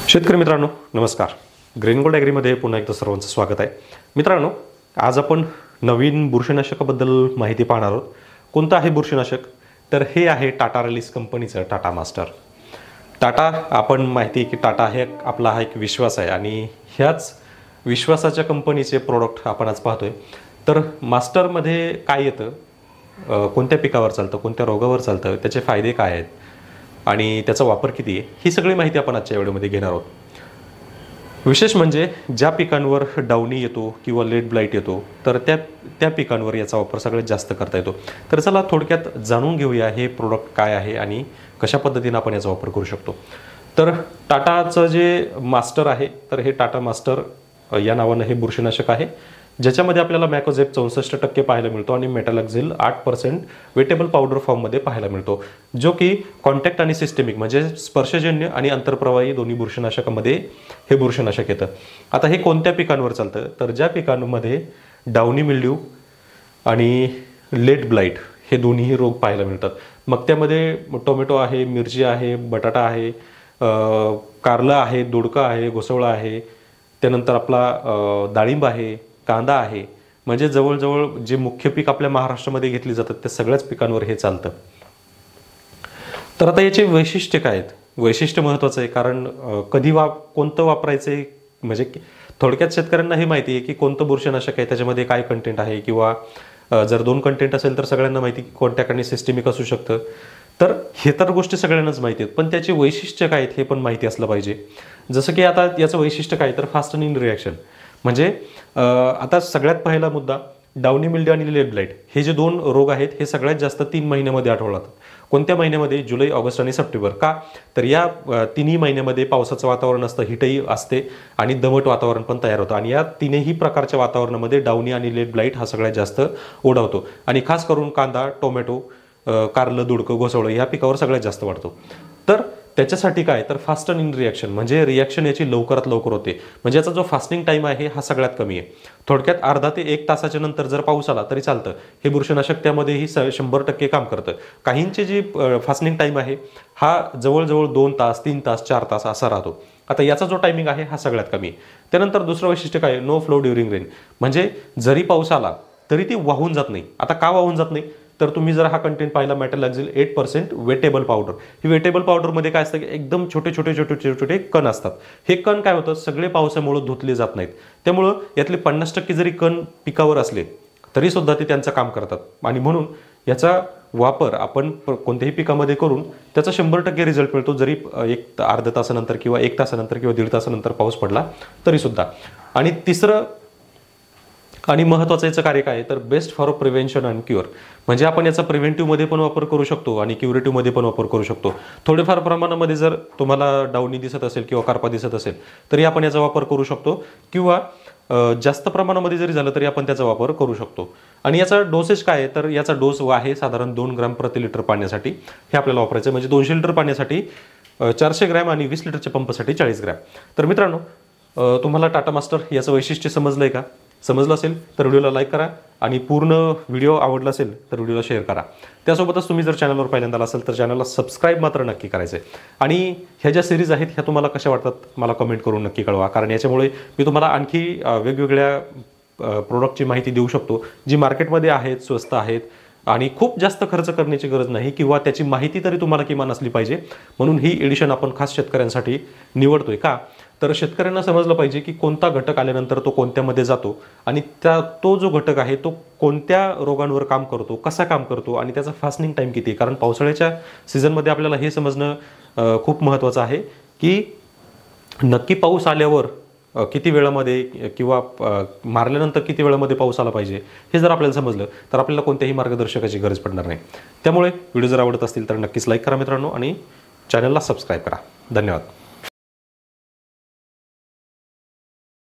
शेतकरी मित्रांनो नमस्कार. ग्रीन गोल्ड ॲग्रीमध्ये पुन्हा एकदा सर्वांचं स्वागत आहे. मित्रांनो, आज आपण नवीन बुरशीनाशकाबद्दल माहिती पाहणार आहोत. कोणतं आहे बुरशीनाशक? तर हे आहे टाटा रिलीज कंपनीचं टाटा मास्टर. टाटा, आपण माहिती आहे की टाटा हे आपला हा एक विश्वास आहे आणि ह्याच विश्वासाच्या कंपनीचे प्रोडक्ट आपण आज पाहतोय. तर मास्टरमध्ये काय येतं, कोणत्या पिकावर चालतं, कोणत्या रोगावर चालतं, त्याचे फायदे काय आहेत आणि त्याचा वापर किती आहे, ही सगळी माहिती आपण आजच्या व्हिडिओमध्ये घेणार आहोत. विशेष म्हणजे ज्या पिकांवर डाउनी येतो किंवा लेट ब्लाइट येतो तर त्या पिकांवर याचा वापर सगळ्यात जास्त करता येतो. तर चला थोडक्यात जाणून घेऊया हे प्रोडक्ट काय आहे आणि कशा पद्धतीने आपण याचा वापर करू शकतो. तर टाटाचं जे मास्टर आहे तर हे टाटा मास्टर या नावानं हे बुरशीनाशक आहे, ज्याच्यामध्ये आपल्याला मॅकोझेप 64% पाहायला मिळतो आणि मेटॅलॅक्झिल 8% वेटेबल पावडर फॉर्ममध्ये पाहायला मिळतो, जो की कॉन्टॅक्ट आणि सिस्टेमिक म्हणजे स्पर्शजन्य आणि अंतर्प्रवाही दोन्ही बुरशीनाशकामध्ये हे बुरशीनाशक येतं. आता हे कोणत्या पिकांवर चालतं? तर ज्या पिकांमध्ये डाउनी मिल्ड्यू आणि लेट ब्लाइट हे दोन्हीही रोग पाहायला मिळतात. मग त्यामध्ये टोमॅटो आहे, मिरची आहे, बटाटा आहे, कारलं आहे, दोडका आहे, घोसवळा आहे, त्यानंतर आपला डाळिंब आहे, कांदा आहे. म्हणजे जवळजवळ जे मुख्य पीक आपल्या महाराष्ट्रामध्ये घेतली जातात त्या सगळ्याच पिकांवर हे चालतं. तर आता याचे वैशिष्ट्य काय आहेत? वैशिष्ट्य महत्त्वाचं आहे, कारण कोणतं वापरायचं आहे, म्हणजे थोडक्यात शेतकऱ्यांना हे माहिती आहे की कोणतं बुरशीनाशक आहे, त्याच्यामध्ये काय कंटेंट आहे, किंवा जर 2 कंटेंट असेल तर सगळ्यांना माहिती की कोणत्या कारणी सिस्टेमिक असू शकतं. तर हे तर गोष्टी सगळ्यांनाच माहिती आहेत, पण त्याची वैशिष्ट्य काय आहेत हे पण माहिती असलं पाहिजे. जसं की आता याचं वैशिष्ट्य काय, तर फास्ट इन रिॲक्शन. म्हणजे आता सगळ्यात पहिला मुद्दा, डाउनी मिल्ड्यू आणि लेट ब्लाइट हे जे 2 रोग आहेत हे सगळ्यात जास्त 3 महिन्यामध्ये आढळतात. कोणत्या महिन्यामध्ये? जुलै, ऑगस्ट आणि सप्टेंबर. का? तर या तिन्ही महिन्यामध्ये पावसाचं वातावरण असतं, हिटही असते आणि दमट वातावरण पण तयार होतं आणि या तिन्ही प्रकारच्या वातावरणामध्ये डाउनी आणि लेट ब्लाइट हा सगळ्यात जास्त ओढावतो आणि खास करून कांदा, टोमॅटो, कारलं, दोडकं, घोसवळं ह्या पिकावर सगळ्यात जास्त वाढतो. तर त्याच्यासाठी काय, तर फास्ट इन रिॲक्शन म्हणजे रिॲक्शन याची लवकरात लवकर होते. म्हणजे याचा जो फास्टिंग टाईम आहे हा सगळ्यात कमी आहे. थोडक्यात अर्धा ते 1 तासाच्या नंतर जर पाऊस आला तरी चालतं, हे बुरशीनाशक त्यामध्येही 100% काम करतं. काहींची जी फास्टिंग टाईम आहे हा जवळजवळ 2 तास, 3 तास, 4 तास असा राहतो. आता याचा जो टायमिंग आहे हा सगळ्यात कमी आहे. त्यानंतर दुसरं वैशिष्ट्य काय, नो फ्लो ड्युरिंग रेन. म्हणजे जरी पाऊस आला तरी ती वाहून जात नाही. आता का वाहून जात नाही, तर तुम्ही जर हा कंटेंट पाहिला, मेटॅलॅक्झिल 8% वेटेबल पावडर. ही वेटेबल पावडरमध्ये काय असतं की एकदम छोटे छोटे छोटे छोटे छोटे कण असतात. हे कण काय होतं, सगळे पावसामुळे धुतले जात नाहीत. त्यामुळं यातले 50% जरी कण पिकावर असले तरी सुद्धा ते त्यांचं काम करतात आणि म्हणून याचा वापर आपण कोणत्याही पिकामध्ये करून त्याचा 100% रिझल्ट मिळतो, जरी अर्ध्या तासानंतर किंवा 1 तासानंतर किंवा 1.5 तासानंतर पाऊस पडला तरी सुद्धा. आणि तिसरं आणि महत्त्वाचं याचं कार्य काय, तर best for prevention and cure. म्हणजे आपण याचा प्रिव्हेंटिव्हमध्ये पण वापर करू शकतो आणि क्युरेटिव्हमध्ये पण वापर करू शकतो. थोडेफार प्रमाणामध्ये जर तुम्हाला डाउनी दिसत असेल किंवा कार्पा दिसत असेल तरी आपण याचा वापर करू शकतो, किंवा जास्त प्रमाणामध्ये जरी झालं तरी आपण त्याचा वापर करू शकतो. आणि याचा डोसेज काय आहे, तर याचा डोस आहे साधारण 2 ग्रॅम प्रति लिटर पाण्यासाठी हे आपल्याला वापरायचं. म्हणजे 200 लिटर पाण्यासाठी 400 ग्रॅम आणि 20 लिटरच्या पंपासाठी 40 ग्रॅम. तर मित्रांनो, तुम्हाला टाटा मास्टर याचं वैशिष्ट्य समजलं आहे का? समजलं असेल तर व्हिडिओला लाईक करा आणि पूर्ण व्हिडिओ आवडला असेल तर व्हिडिओला शेअर करा. त्यासोबतच तुम्ही जर चॅनलवर पहिल्यांदा असेल तर चॅनलला सबस्क्राईब मात्र नक्की करायचं आहे. आणि ह्या ज्या सिरीज आहेत ह्या तुम्हाला कशा वाटतात मला कमेंट करून नक्की कळवा, कारण याच्यामुळे मी तुम्हाला आणखी वेगवेगळ्या प्रोडक्टची माहिती देऊ शकतो जी मार्केटमध्ये आहेत, स्वस्त आहेत आणि खूप जास्त खर्च करण्याची गरज नाही, किंवा त्याची माहिती तरी तुम्हाला किमान असली पाहिजे. म्हणून ही एडिशन आपण खास शेतकऱ्यांसाठी निवडतोय. का, तर शेतकऱ्यांना समजलं पाहिजे की कोणता घटक आल्यानंतर तो कोणत्यामध्ये जातो आणि तो जो घटक आहे तो कोणत्या रोगांवर काम करतो, कसा काम करतो आणि त्याचा फास्टिंग टाईम किती. कारण पावसाळ्याच्या सीझनमध्ये आपल्याला हे समजणं खूप महत्त्वाचं आहे की नक्की पाऊस आल्यावर किती वेळामध्ये किंवा मारल्यानंतर किती वेळामध्ये पाऊस आला पाहिजे हे जर आपल्याला समजलं तर आपल्याला कोणत्याही मार्गदर्शकाची गरज पडणार नाही. त्यामुळे व्हिडिओ जर आवडत असतील तर नक्कीच लाईक करा मित्रांनो आणि चॅनलला सबस्क्राईब करा. धन्यवाद.